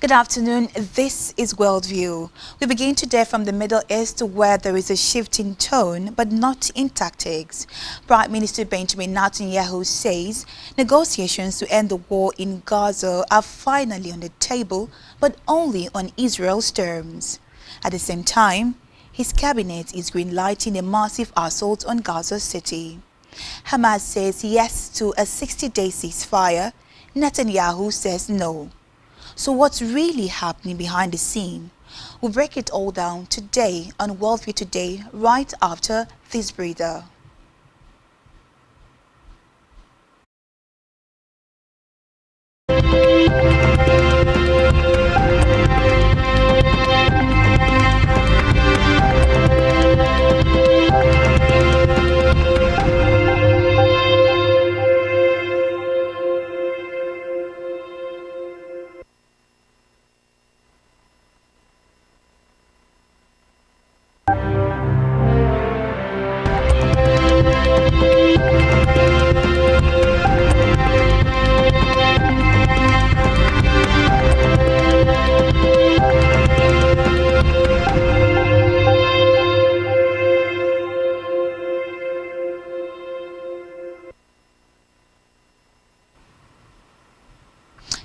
Good afternoon. This is Worldview. We begin today from the Middle East, where there is a shift in tone but not in tactics. Prime Minister Benjamin Netanyahu says negotiations to end the war in Gaza are finally on the table, but only on Israel's terms. At the same time, his cabinet is greenlighting a massive assault on Gaza City. Hamas says yes to a 60-day ceasefire. Netanyahu says no. So what's really happening behind the scene? We'll break it all down today on Worldview Today, right after this breather.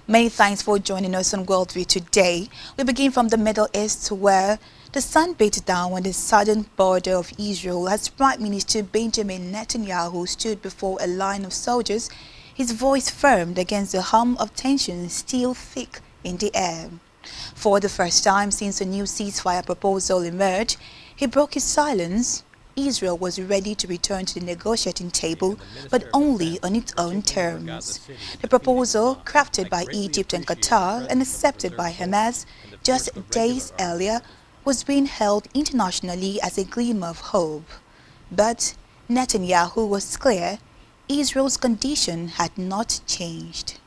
Many thanks for joining us on Worldview today. We begin from the Middle East, where the sun beat down on the southern border of Israel as Prime Minister Benjamin Netanyahu stood before a line of soldiers, his voice firm against the hum of tension still thick in the air. For the first time since a new ceasefire proposal emerged, he broke his silence. Israel was ready to return to the negotiating table, but only on its own terms. The proposal, crafted by Egypt and Qatar and accepted by Hamas just days earlier, was being held internationally as a glimmer of hope. But Netanyahu was clear Israel's condition had not changed.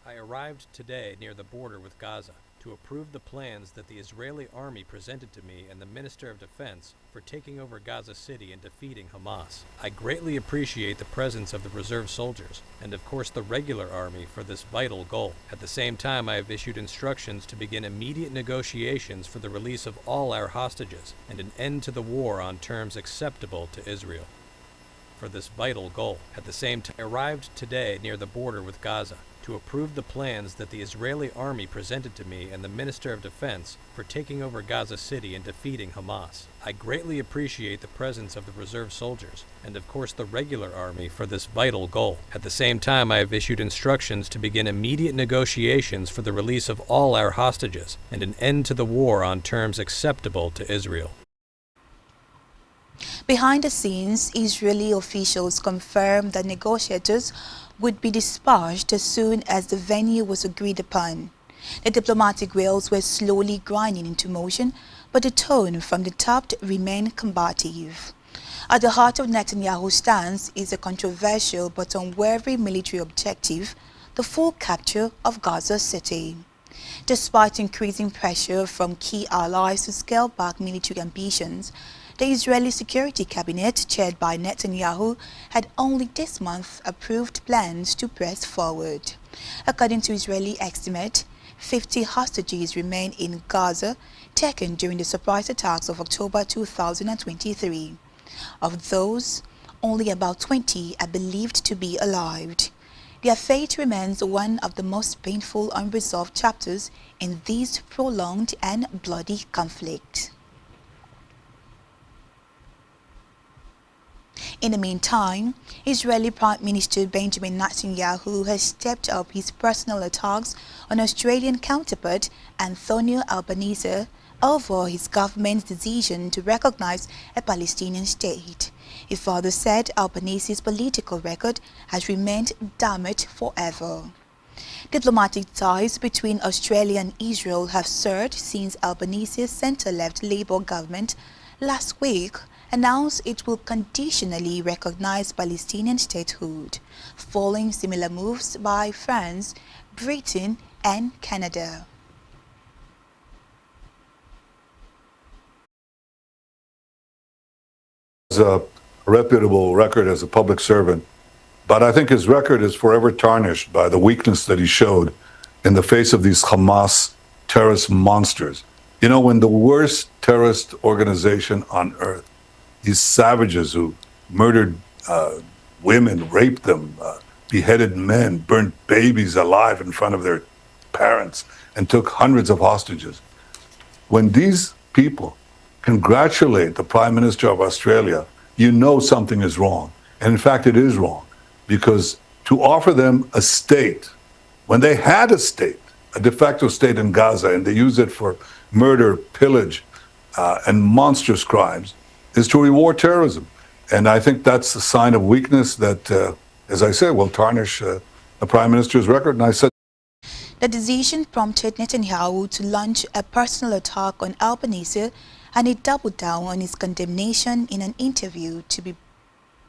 I arrived today near the border with Gaza to approve the plans that the Israeli army presented to me and the Minister of Defense for taking over Gaza City and defeating Hamas. I greatly appreciate the presence of the reserve soldiers and of course the regular army for this vital goal. At the same time, I have issued instructions to begin immediate negotiations for the release of all our hostages and an end to the war on terms acceptable to Israel. For this vital goal. At the same time, I arrived today near the border with Gaza to approve the plans that the Israeli army presented to me and the Minister of Defense for taking over Gaza City and defeating Hamas. I greatly appreciate the presence of the reserve soldiers and of course the regular army for this vital goal. At the same time, I have issued instructions to begin immediate negotiations for the release of all our hostages and an end to the war on terms acceptable to Israel. Behind the scenes, Israeli officials confirmed that negotiators would be dispatched as soon as the venue was agreed upon. The diplomatic wheels were slowly grinding into motion, but the tone from the top remained combative. At the heart of Netanyahu's stance is a controversial but unwavering military objective, the full capture of Gaza City. Despite increasing pressure from key allies to scale back military ambitions, the Israeli Security Cabinet, chaired by Netanyahu, had only this month approved plans to press forward. According to Israeli estimate, 50 hostages remain in Gaza, taken during the surprise attacks of October 2023. Of those, only about 20 are believed to be alive. Their fate remains one of the most painful unresolved chapters in this prolonged and bloody conflict. In the meantime, Israeli Prime Minister Benjamin Netanyahu has stepped up his personal attacks on Australian counterpart Anthony Albanese over his government's decision to recognize a Palestinian state. He further said Albanese's political record has remained damaged forever. Diplomatic ties between Australia and Israel have surged since Albanese's centre-left Labour government last week announced it will conditionally recognize Palestinian statehood, following similar moves by France, Britain, and Canada. A reputable record as a public servant, but I think his record is forever tarnished by the weakness that he showed in the face of these Hamas terrorist monsters. You know, when the worst terrorist organization on earth, these savages who murdered women, raped them, beheaded men, burnt babies alive in front of their parents, and took hundreds of hostages. When these people congratulate the Prime Minister of Australia, you know something is wrong. And in fact, it is wrong, because to offer them a state, when they had a state, a de facto state in Gaza, and they use it for murder, pillage, and monstrous crimes, is to reward terrorism. And I think that's a sign of weakness that, as I say, will tarnish the Prime Minister's record. And I said, the decision prompted Netanyahu to launch a personal attack on Albanese, and he doubled down on his condemnation in an interview to be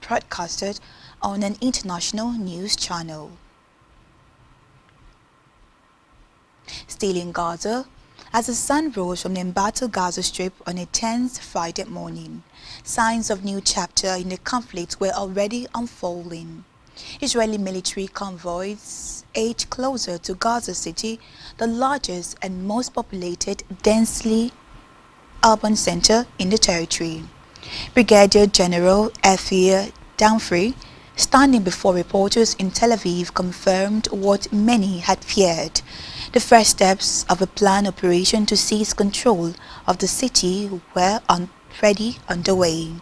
broadcasted on an international news channel. Still in Gaza, as the sun rose from the embattled Gaza Strip on a tense Friday morning, signs of new chapter in the conflict were already unfolding. Israeli military convoys edged closer to Gaza City, the largest and most populated, densely urban center in the territory. Brigadier General Ephir Danfrey, standing before reporters in Tel Aviv, confirmed what many had feared: the first steps of a planned operation to seize control of the city were already underway.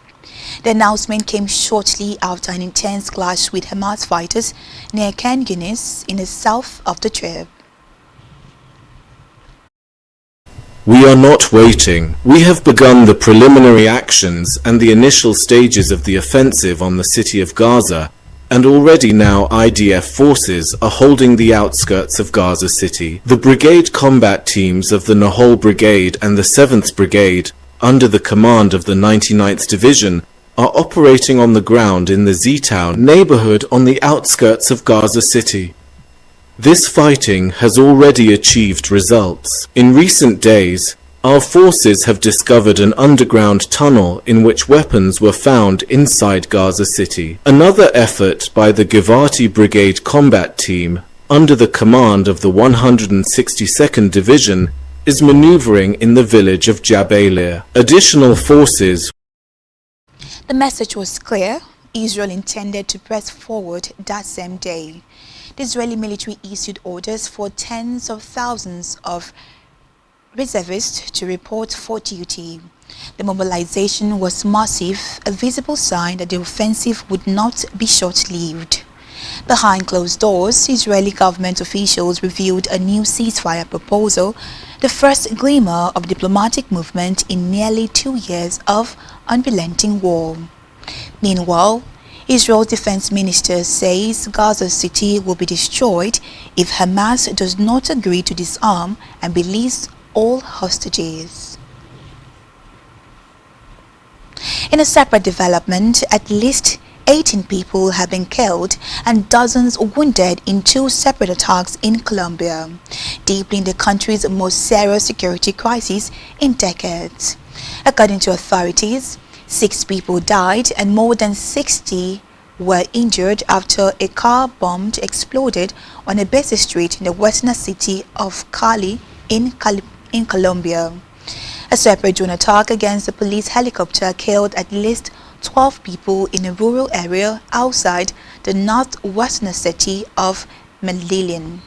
The announcement came shortly after an intense clash with Hamas fighters near Khan Yunis in the south of the Strip. We are not waiting. We have begun the preliminary actions and the initial stages of the offensive on the city of Gaza, and already now IDF forces are holding the outskirts of Gaza City. The brigade combat teams of the Nahal Brigade and the 7th Brigade, under the command of the 99th Division, are operating on the ground in the Z-Town neighborhood on the outskirts of Gaza City. This fighting has already achieved results. In recent days, our forces have discovered an underground tunnel in which weapons were found inside Gaza City. Another effort by the Givati Brigade combat team, under the command of the 162nd Division, is maneuvering in the village of Jabalia. Additional forces. The message was clear. Israel intended to press forward that same day. The Israeli military issued orders for tens of thousands of reservists to report for duty. The mobilization was massive, a visible sign that the offensive would not be short-lived. Behind closed doors, Israeli government officials reviewed a new ceasefire proposal, the first glimmer of diplomatic movement in nearly 2 years of unrelenting war. Meanwhile, Israel's defense minister says Gaza City will be destroyed if Hamas does not agree to disarm and release all hostages. In a separate development, at least 18 people have been killed and dozens wounded in 2 separate attacks in Colombia, deepening the country's most serious security crisis in decades. According to authorities, 6 people died and more than 60 were injured after a car bomb exploded on a busy street in the western city of Cali in Colombia. A separate drone attack against a police helicopter killed at least 12 people in a rural area outside the northwestern city of Medellin.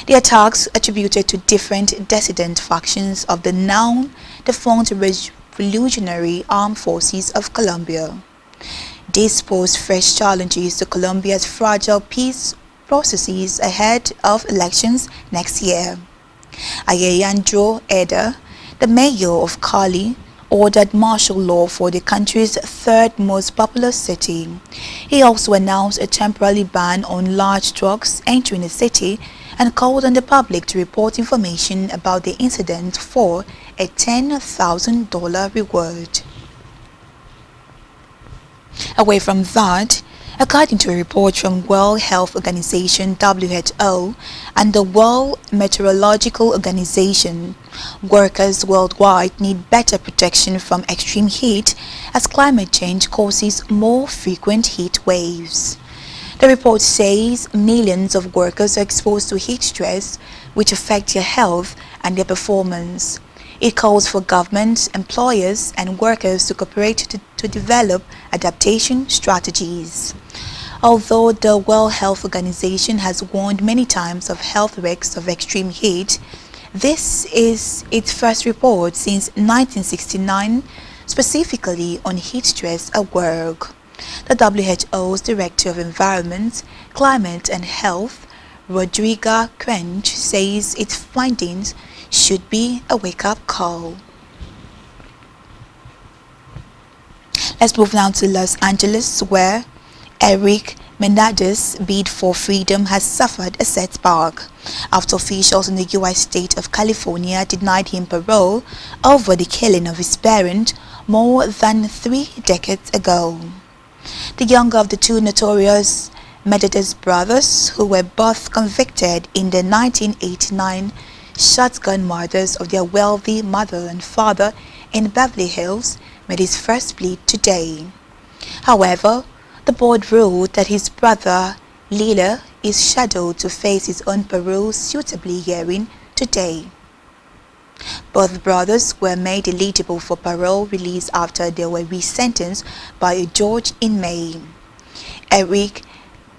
The attacks attributed to different dissident factions of the now defunct Revolutionary Armed Forces of Colombia. This posed fresh challenges to Colombia's fragile peace processes ahead of elections next year. Alejandro Eder, the mayor of Cali, ordered martial law for the country's 3rd most populous city. He also announced a temporary ban on large trucks entering the city and called on the public to report information about the incident for a $10,000 reward. Away from that, According to a report from World Health Organization (WHO) and the World Meteorological Organization, workers worldwide need better protection from extreme heat as climate change causes more frequent heat waves. The report says millions of workers are exposed to heat stress, which affect their health and their performance. It calls for governments, employers, and workers to cooperate to develop adaptation strategies. Although the World Health Organization has warned many times of health risks of extreme heat, this is its first report since 1969, specifically on heat stress at work. The WHO's Director of Environment, Climate and Health, Rodriga Crench, says its findings should be a wake-up call. Let's move now to Los Angeles, where Eric Menardez's bid for freedom has suffered a setback after officials in the U.S. state of California denied him parole over the killing of his parent more than 3 decades ago. The younger of the two notorious Menendez brothers, who were both convicted in the 1989 shotgun murders of their wealthy mother and father in Beverly Hills, made his first plea today. However, the board ruled that his brother, Lila, is scheduled to face his own parole suitably hearing today. Both brothers were made eligible for parole release after they were resentenced by a judge in May. Eric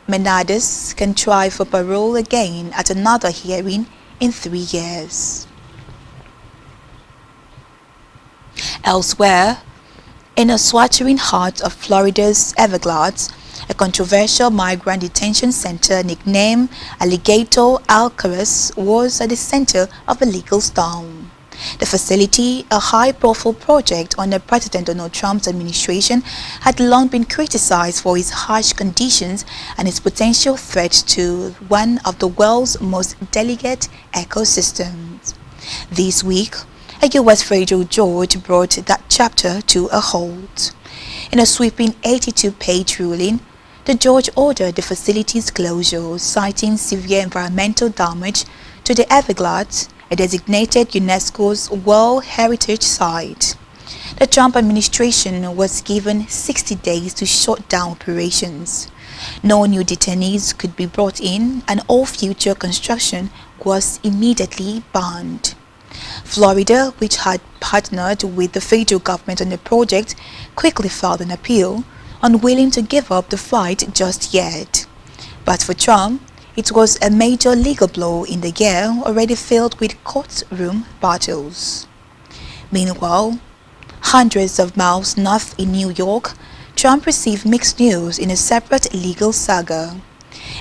Menardez can try for parole again at another hearing in 3 years. Elsewhere, in a sweltering heart of Florida's Everglades, a controversial migrant detention center nicknamed Alligator Alcaraz was at the center of a legal storm. The facility, a high-profile project under President Donald Trump's administration, had long been criticized for its harsh conditions and its potential threat to one of the world's most delicate ecosystems. This week, a U.S. federal judge brought that chapter to a halt. In a sweeping 82-page ruling, the judge ordered the facility's closure, citing severe environmental damage to the Everglades, a designated UNESCO's World Heritage Site. The Trump administration was given 60 days to shut down operations. No new detainees could be brought in, and all future construction was immediately banned. Florida, which had partnered with the federal government on the project, quickly filed an appeal, unwilling to give up the fight just yet. But for Trump, it was a major legal blow in the year already filled with courtroom battles. Meanwhile, hundreds of miles north in New York, Trump received mixed news in a separate legal saga.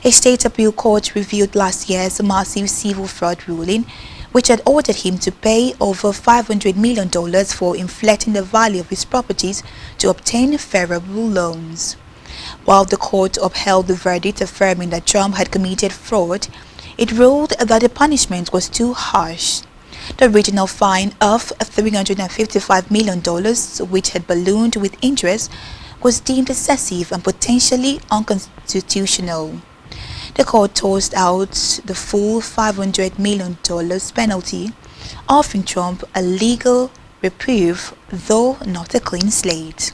A state appeal court reviewed last year's massive civil fraud ruling, which had ordered him to pay over $500 million for inflating the value of his properties to obtain favorable loans. While the court upheld the verdict affirming that Trump had committed fraud, it ruled that the punishment was too harsh. The original fine of $355 million, which had ballooned with interest, was deemed excessive and potentially unconstitutional. The court tossed out the full $500 million penalty, offering Trump a legal reprieve, though not a clean slate.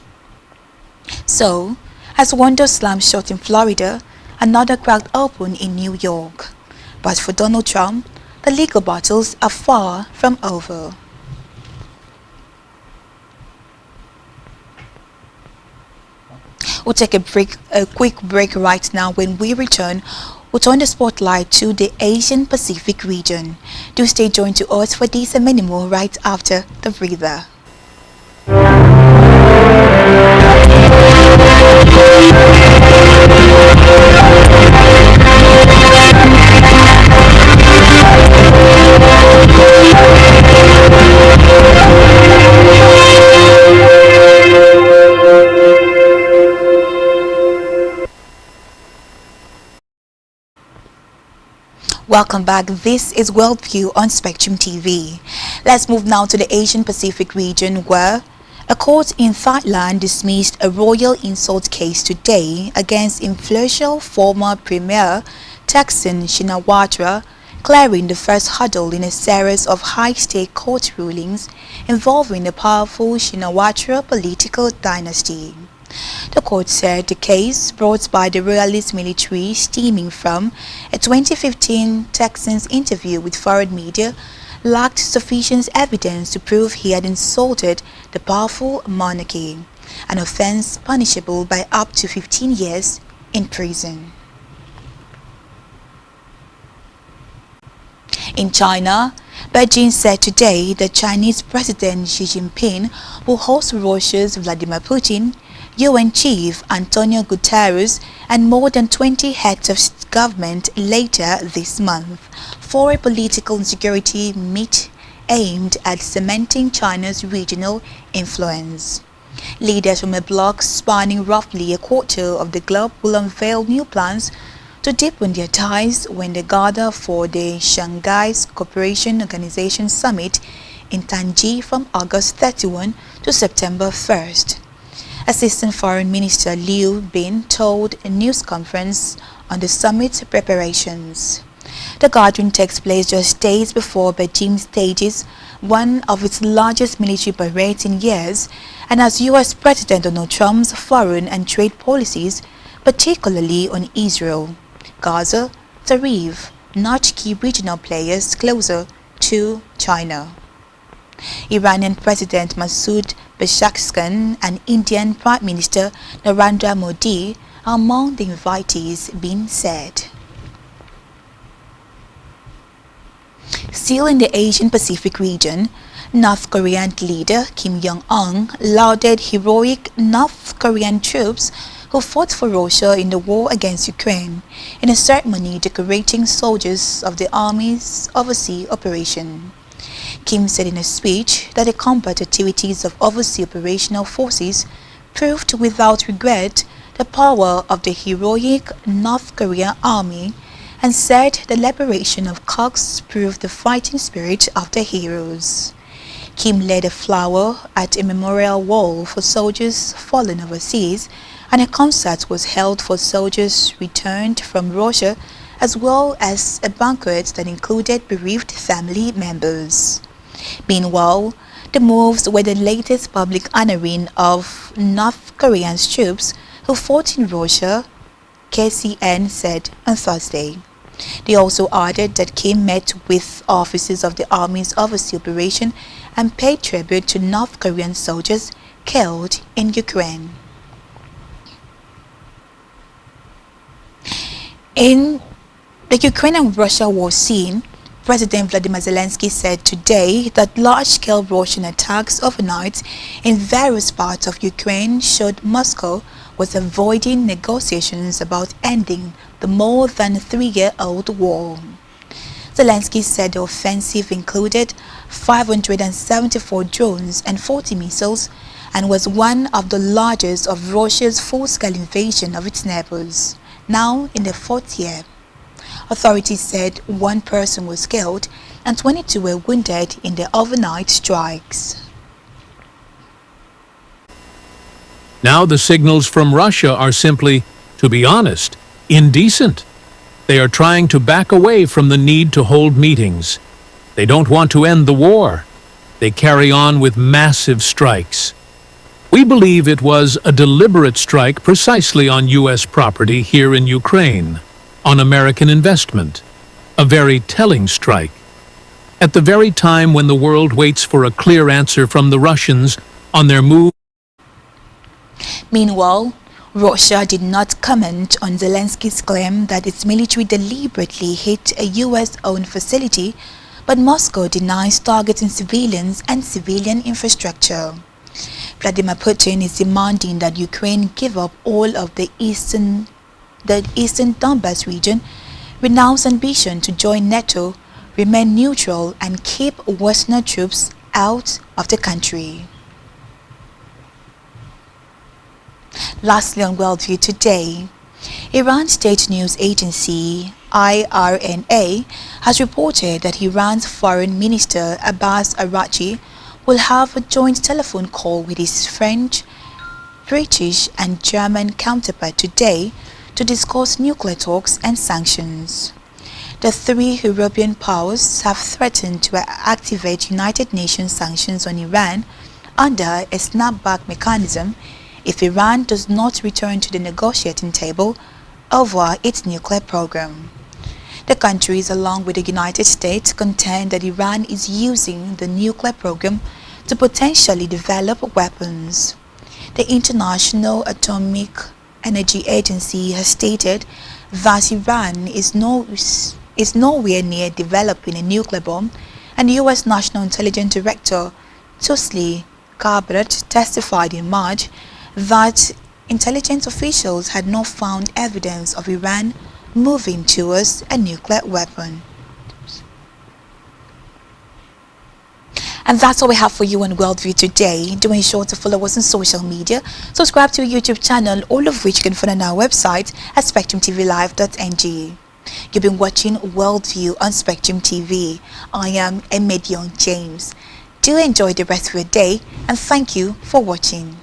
So, as one door slammed shut in Florida, another cracked open in New York. But for Donald Trump, the legal battles are far from over. We'll take a quick break right now. When we return, we'll turn the spotlight to the Asian Pacific region. Do stay joined to us for this and many more right after the breather. Welcome back. This is Worldview on Spectrum TV. Let's move now to the Asian Pacific region, where A court in Thailand dismissed a royal insult case today against influential former Premier Thaksin Shinawatra, clearing the first hurdle in a series of high-stake court rulings involving the powerful Shinawatra political dynasty. The court said the case, brought by the royalist military stemming from a 2015 Thaksin's interview with foreign media, lacked sufficient evidence to prove he had insulted the powerful monarchy, an offense punishable by up to 15 years in prison. In China, Beijing said today that Chinese President Xi Jinping will host Russia's Vladimir Putin, UN Chief Antonio Guterres, and more than 20 heads of government later this month for a political and security meet aimed at cementing China's regional influence. Leaders from a bloc spanning roughly a quarter of the globe will unveil new plans to deepen their ties when they gather for the Shanghai Cooperation Organization Summit in Tianjin from August 31 to September 1st. Assistant Foreign Minister Liu Bin told a news conference on the summit preparations. The gathering takes place just days before Beijing stages one of its largest military parades in years, and as U.S. President Donald Trump's foreign and trade policies, particularly on Israel, Gaza, Tarif, notch key regional players closer to China. Iranian President Masoud Pezeshkian and Indian Prime Minister Narendra Modi are among the invitees, being said. Still in the Asian-Pacific region, North Korean leader Kim Jong-un lauded heroic North Korean troops who fought for Russia in the war against Ukraine in a ceremony decorating soldiers of the Army's overseas operation. Kim said in a speech that the combat activities of overseas operational forces proved without regret the power of the heroic North Korean Army, and said the liberation of Cox proved the fighting spirit of the heroes. Kim laid a flower at a memorial wall for soldiers fallen overseas, and a concert was held for soldiers returned from Russia, as well as a banquet that included bereaved family members. Meanwhile, the moves were the latest public honoring of North Korean troops who fought in Russia, KCN said on Thursday. They also added that Kim met with officers of the Army's overseas operation and paid tribute to North Korean soldiers killed in Ukraine. In the Ukraine and Russia war scene, President Vladimir Zelensky said today that large-scale Russian attacks overnight in various parts of Ukraine showed Moscow was avoiding negotiations about ending the more than 3-year-old war. Zelensky said the offensive included 574 drones and 40 missiles and was one of the largest of Russia's full-scale invasion of its neighbors, now in the 4th year. Authorities said one person was killed and 22 were wounded in the overnight strikes. Now the signals from Russia are simply, to be honest, indecent. They are trying to back away from the need to hold meetings. They don't want to end the war. They carry on with massive strikes. We believe it was a deliberate strike precisely on U.S. property here in Ukraine, on American investment. A very telling strike. At the very time when the world waits for a clear answer from the Russians on their move. Meanwhile, Russia did not comment on Zelensky's claim that its military deliberately hit a U.S.-owned facility, but Moscow denies targeting civilians and civilian infrastructure. Vladimir Putin is demanding that Ukraine give up all of the eastern Donbas region, renounce ambition to join NATO, remain neutral, and keep Western troops out of the country. Lastly on Worldview today, Iran state news agency IRNA has reported that Iran's Foreign Minister Abbas Araghchi will have a joint telephone call with his French, British and German counterpart today to discuss nuclear talks and sanctions. The three European powers have threatened to activate United Nations sanctions on Iran under a snapback mechanism if Iran does not return to the negotiating table over its nuclear program. The countries, along with the United States, contend that Iran is using the nuclear program to potentially develop weapons. The International Atomic Energy Agency has stated that Iran is nowhere near developing a nuclear bomb, and U.S. National Intelligence Director Tulsi Gabbard testified in March that intelligence officials had not found evidence of Iran moving towards a nuclear weapon. And that's all we have for you on Worldview today. Do ensure to follow us on social media, subscribe to our YouTube channel, all of which you can find on our website at spectrumtvlive.ng. You've been watching Worldview on Spectrum TV. I am Emedion James. Do enjoy the rest of your day and thank you for watching.